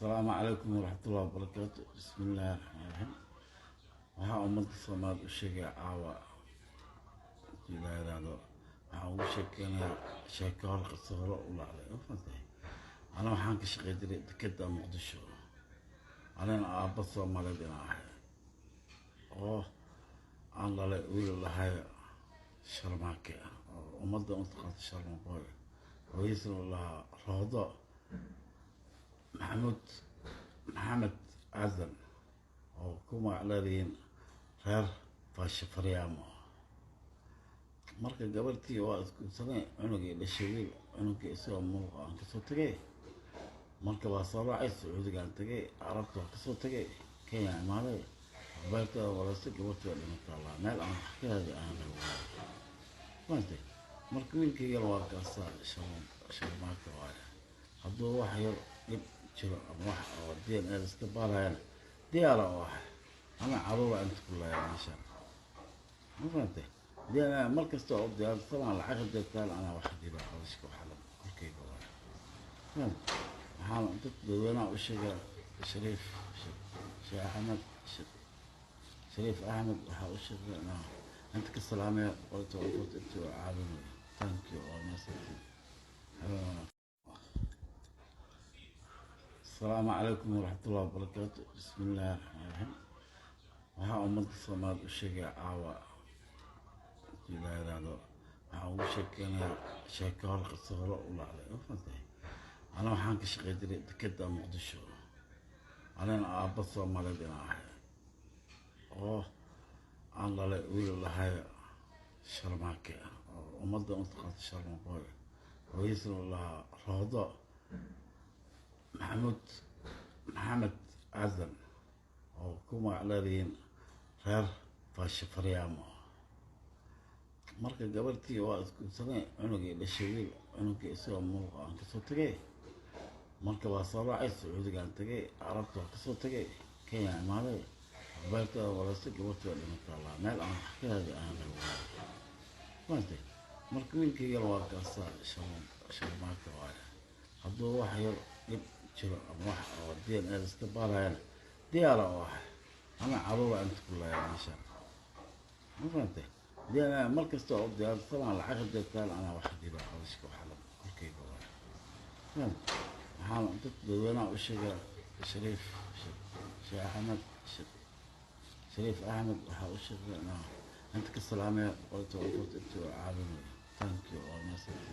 السلام عليكم ورحمة الله وبركاته. بسم الله الرحمن الرحيم. waxaa ummadda Soomaaliyeed u sheegay caawa intii la yiraahdo waxaan ugu sheekeynayaa sheeko hor qiso hore u dhacday oo fantay ana waxaan ka shaqeyn jiray dekedda Muqdisho anana aabba Soomaaliyeed inaan ahay oo aan dhalay wiil lahay Sharmaake oo ummadda u taqaanta Sharmaake hooyadiisna lahaa Roodo maxamed aadan oo ku magacleeyihiin reer Faashafariyaamo. marka gabartii waa iskuulsanay cunugii dhashay wiil cunugii isagoo muuqa aan kasoo tagay marka waa soo raacay Sacuudigaan tagay Carabta waa kasoo tagay Kenya imaaday beertada walase gabartii waa dhimatay allah meel aan xakadeeda aan lagu marka wiilkayga waa kaasaa Sharmaake waaye hadduu wax yar dhib jiro ama wax oo DNA iska baarayaan diyaara oo ah ama caruura inta ku leeyahay meesha mafahantay DNA markasta oo diyaar sabaan lacag deegtaan ana wax diba xawska xalam kulkayga waaye waxaan dad dadweynaha u sheegay Shariif Ahmed waxaa u sheegay inta ka salaamay qolto inta caawinay thank you all message. السلام عليكم ورحمة الله وبركاته. بسم الله الرحمن الرحيم. waxaa ummadda Soomaaliyeed u sheegay caawa intii la yiraahdo waxaan ugu sheekeynayaa sheeko hor qiso hore u dhacday oo fantay ana waxaan ka shaqeyn jiray dekedda Muqdisho anana aabba Soomaaliyeed inaan ahay oo aan dhalay wiil lahay Sharmaake oo ummadda u taqaanta Sharmaake hooyadiisna lahaa Roodo maxamed aadan oo ku magacleeyihiin reer Faashafariyaamo. marka gabartii waa iskuulsanay cunugii dhashay wiil cunugii isagoo muuqa aan kasoo tagay marka waa soo raacay Sacuudigaan tagay Carabta waa kasoo tagay Kenya imaaday beertada walase gabartii waa dhimatay allah meel aan xakadeeda aan lagu marka wiilkayga waa kaasaa Sharmaake waaye hadduu wax yar dhib jiro ama wax oo DNA iska baarayaan diyaara oo ah ama caruura inta ku leeyahay meesha mafahantay DNA markasta oo diyaar sabaan lacag deegtaan ana wax diba xawska xalam kulkayga waaye waxaan dad dadweynaha u sheegay Shariif Ahmed waxaa u sheegay inta ka salaamay qolto inta caawinay thank you all message.